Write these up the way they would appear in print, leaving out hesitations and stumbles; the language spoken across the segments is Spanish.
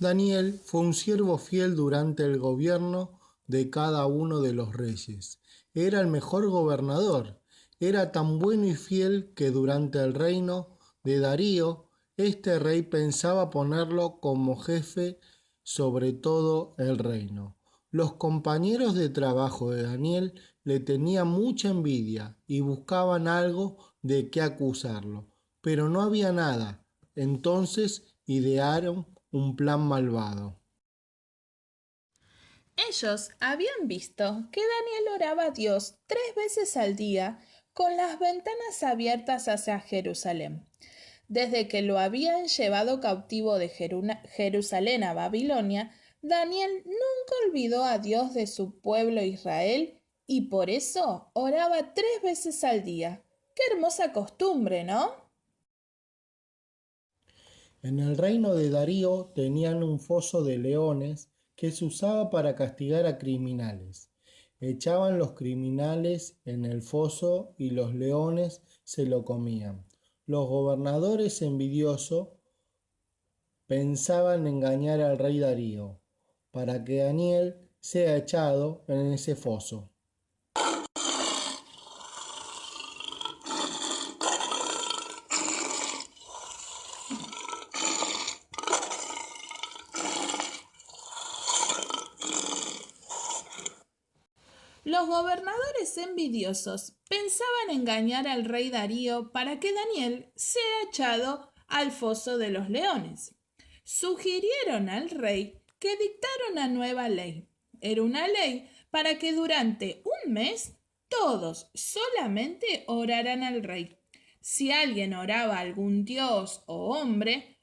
Daniel fue un siervo fiel durante el gobierno de cada uno de los reyes. Era el mejor gobernador. Era tan bueno y fiel que durante el reino de Darío, este rey pensaba ponerlo como jefe sobre todo el reino. Los compañeros de trabajo de Daniel le tenían mucha envidia y buscaban algo de qué acusarlo, pero no había nada. Entonces idearon un plan malvado. Ellos habían visto que Daniel oraba a Dios 3 veces al día con las ventanas abiertas hacia Jerusalén. Desde que lo habían llevado cautivo de Jerusalén a Babilonia, Daniel nunca olvidó a Dios de su pueblo Israel y por eso oraba 3 veces al día. Qué hermosa costumbre, ¿no? En el reino de Darío tenían un foso de leones que se usaba para castigar a criminales. Echaban los criminales en el foso y los leones se lo comían. Los gobernadores envidiosos pensaban engañar al rey Darío para que Daniel sea echado en ese foso. Los gobernadores envidiosos pensaban engañar al rey Darío para que Daniel sea echado al foso de los leones. Sugirieron al rey que dictara una nueva ley. Era una ley para que durante un mes todos solamente oraran al rey. Si alguien oraba a algún dios o hombre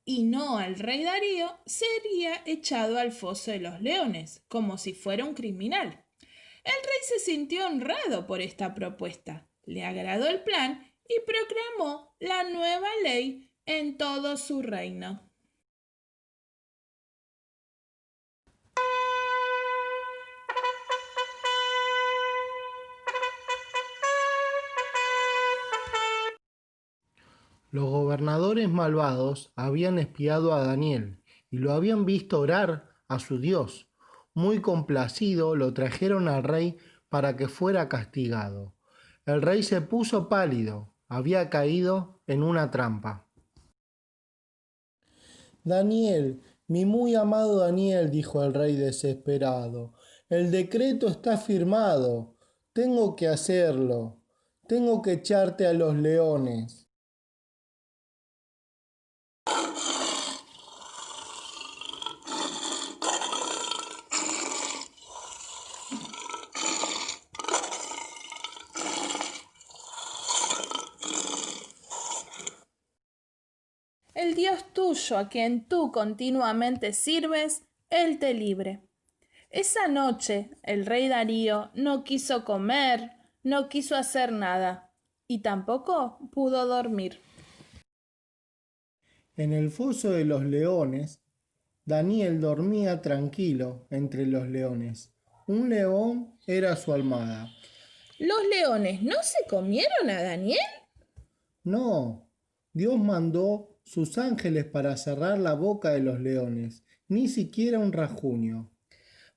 y no al rey Darío, sería echado al foso de los leones, como si fuera un criminal. El rey se sintió honrado por esta propuesta, le agradó el plan y proclamó la nueva ley en todo su reino. Los gobernadores malvados habían espiado a Daniel y lo habían visto orar a su Dios. Muy complacido lo trajeron al rey para que fuera castigado. El rey se puso pálido, había caído en una trampa. Daniel, mi muy amado Daniel, dijo el rey desesperado, el decreto está firmado, tengo que hacerlo, tengo que echarte a los leones. El Dios tuyo, a quien tú continuamente sirves, Él te libre. Esa noche el rey Darío no quiso comer, no quiso hacer nada, y tampoco pudo dormir. En el foso de los leones, Daniel dormía tranquilo entre los leones. Un león era su almohada. ¿Los leones no se comieron a Daniel? No, Dios mandó sus ángeles para cerrar la boca de los leones, ni siquiera un rasguño.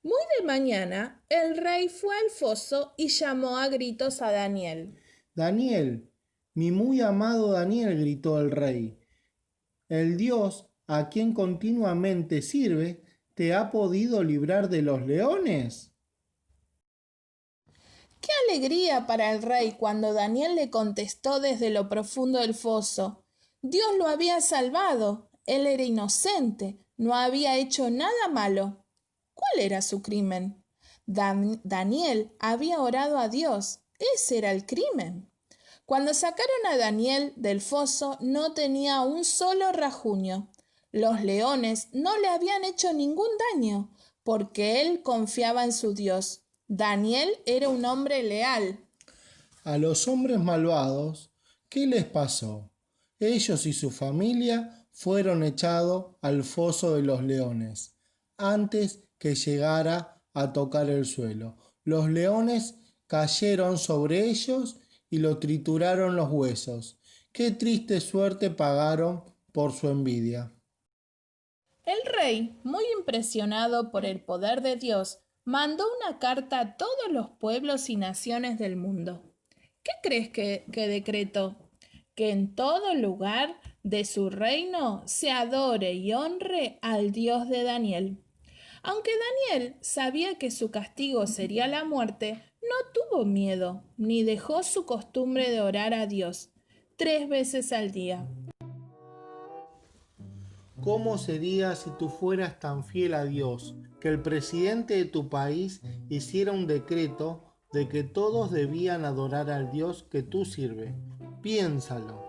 Muy de mañana, el rey fue al foso y llamó a gritos a Daniel. Daniel, mi muy amado Daniel, gritó el rey, el Dios a quien continuamente sirve, ¿te ha podido librar de los leones? ¡Qué alegría para el rey cuando Daniel le contestó desde lo profundo del foso! Dios lo había salvado. Él era inocente, no había hecho nada malo. ¿Cuál era su crimen? Daniel había orado a Dios. Ese era el crimen. Cuando sacaron a Daniel del foso no tenía un solo rajuño. Los leones no le habían hecho ningún daño, porque él confiaba en su Dios. Daniel era un hombre leal. A los hombres malvados, ¿qué les pasó? Ellos y su familia fueron echados al foso de los leones antes que llegara a tocar el suelo. Los leones cayeron sobre ellos y lo trituraron los huesos. Qué triste suerte pagaron por su envidia. El rey, muy impresionado por el poder de Dios, mandó una carta a todos los pueblos y naciones del mundo. ¿Qué crees que decretó? Que en todo lugar de su reino se adore y honre al Dios de Daniel. Aunque Daniel sabía que su castigo sería la muerte, no tuvo miedo, ni dejó su costumbre de orar a Dios 3 veces al día. ¿Cómo sería si tú fueras tan fiel a Dios que el presidente de tu país hiciera un decreto de que todos debían adorar al Dios que tú sirves? Piénsalo.